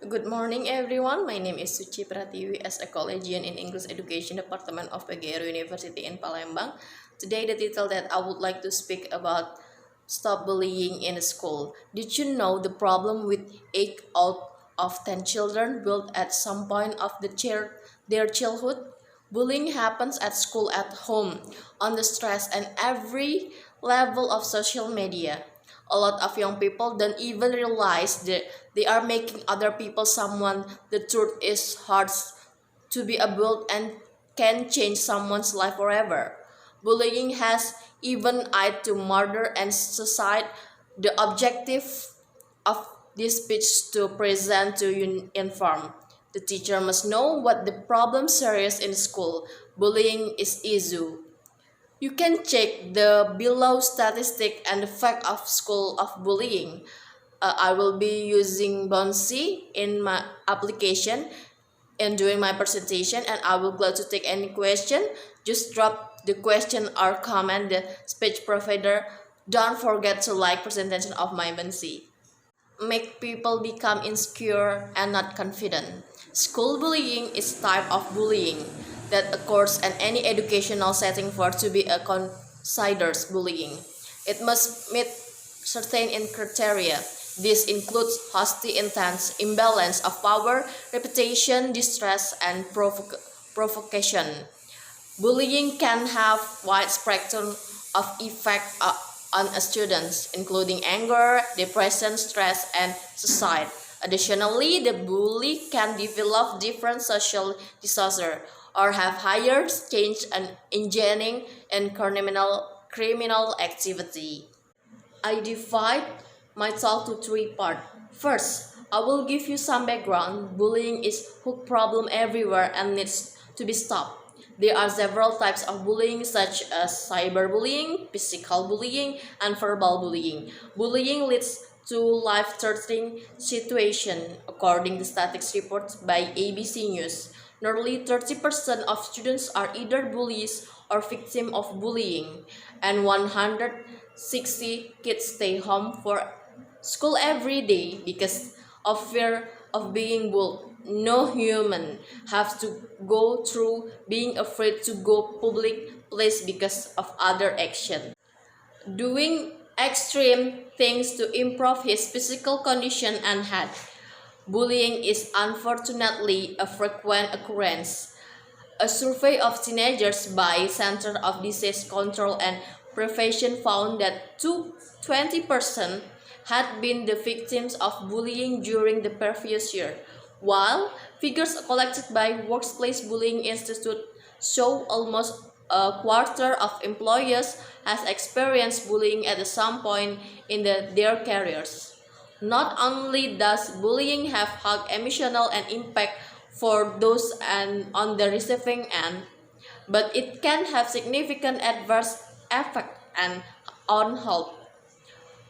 Good morning, everyone. My name is Suci Pratiwi as a collegian in English Education Department of PGRU University in Palembang. Today, the title that I would like to speak about stop bullying in school. Did you know the problem with 8 out of 10 children built at some point of their childhood? Bullying happens at school, at home, on the stress, and every level of social media. A lot of young people don't even realize that they are making other people someone. The truth is hard to be built and can change someone's life forever. Bullying has even led to murder and suicide. The objective of this speech to present to inform. The teacher must know what the problem serious in school. Bullying is issue. You can check the below statistic and the fact of school of bullying. I will be using Bouncy in my application and doing my presentation, and I will glad to take any question. Just drop the question or comment the speech provider. Don't forget to like presentation of my Bouncy. Make people become insecure and not confident. School bullying is type of bullying that occurs in any educational setting for to be a considered bullying. It must meet certain criteria. This includes hostility, intense imbalance of power, reputation, distress, and provocation. Bullying can have wide spectrum of effect on students, including anger, depression, stress, and suicide. Additionally, the bully can develop different social disorders or have higher change and engaging in criminal activity. I divide my talk to 3 parts. First, I will give you some background. Bullying is a problem everywhere and needs to be stopped. There are several types of bullying such as cyberbullying, physical bullying, and verbal bullying. Bullying leads to life-threatening situations, according to statistics reports by ABC News. Nearly 30% of students are either bullies or victims of bullying, and 160 kids stay home for school every day because of fear of being bullied. No human has to go through being afraid to go public place because of other action. Doing extreme things to improve his physical condition and health. Bullying is unfortunately a frequent occurrence. A survey of teenagers by Center of Disease Control and Prevention found that 20% had been the victims of bullying during the previous year, while figures collected by Workplace Bullying Institute show almost a quarter of employers has experienced bullying at some point in their careers. Not only does bullying have high emotional and impact for those on the receiving end, but it can have significant adverse effect and on health,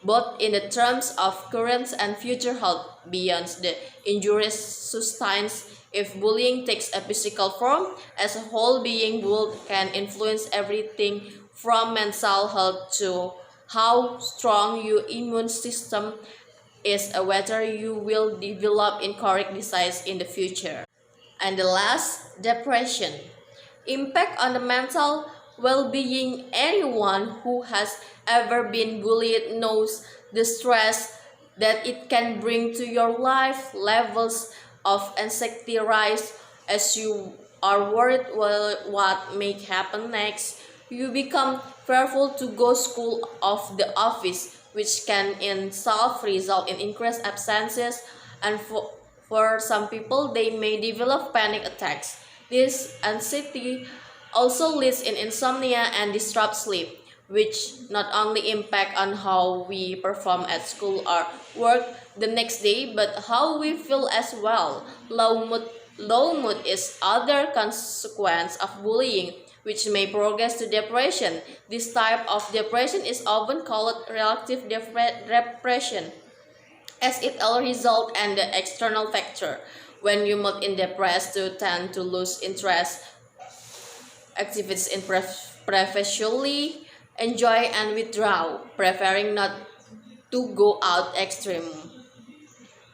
both in the terms of current and future health beyond the injuries sustained. If bullying takes a physical form, as a whole being bullied can influence everything from mental health to how strong your immune system is, whether you will develop incorrect disease in the future. And the last, depression. Impact on the mental well-being. Anyone who has ever been bullied knows the stress that it can bring to your life. Levels of anxiety rise as you are worried what may happen next. You become fearful to go school of the office, which can in itself result in increased absences, and for some people they may develop panic attacks. This anxiety also leads in insomnia and disrupts sleep, which not only impact on how we perform at school or work the next day, but how we feel as well. Low mood is other consequence of bullying, which may progress to depression. This type of depression is often called relative depression, as it all result in the external factor. When you mood in depressed, you tend to lose interest activities in professionally enjoy and withdraw, preferring not to go out extreme.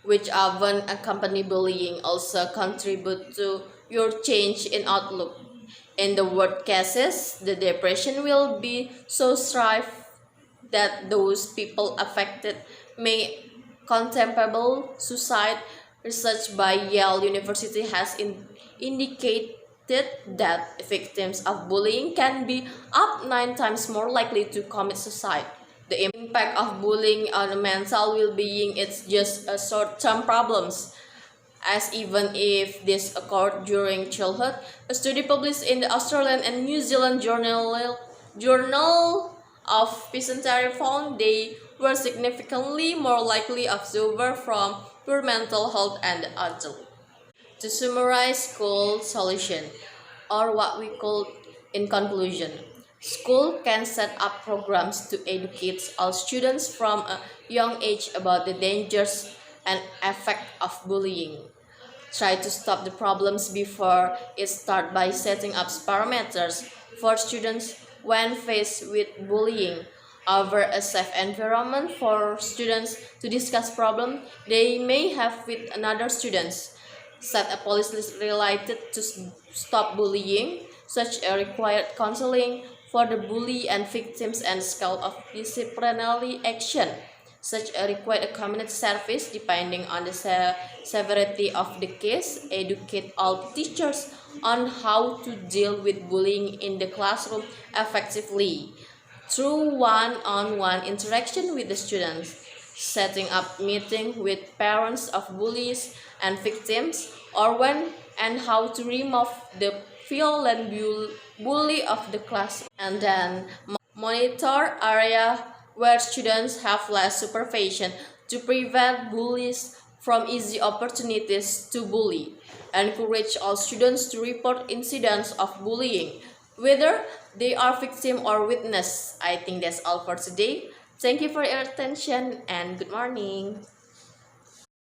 which often accompany bullying, also contribute to your change in outlook. In the worst cases, the depression will be so severe that those people affected may contemplate suicide. Research by Yale University has indicated that victims of bullying can be up 9 times more likely to commit suicide. The impact of bullying on mental well-being is just a short-term problems, as even if this occurred during childhood. A study published in the Australian and New Zealand Journal of Psychiatry found they were significantly more likely to suffer from poor mental health and adult. To summarize school solution, or what we call in conclusion, school can set up programs to educate all students from a young age about the dangers and effect of bullying. Try to stop the problems before it starts by setting up parameters for students when faced with bullying. Offer a safe environment for students to discuss problems they may have with another students. Set a policy related to stop bullying, such as required counseling for the bully and victims and scale of disciplinary action, such as required a community service depending on the severity of the case. Educate all teachers on how to deal with bullying in the classroom effectively through one-on-one interaction with the students. Setting up meeting with parents of bullies and victims, or when and how to remove the violent bully of the class, and then monitor area where students have less supervision to prevent bullies from easy opportunities to bully. Encourage all students to report incidents of bullying, whether they are victim or witness. I think that's all for today. Thank you for your attention and good morning.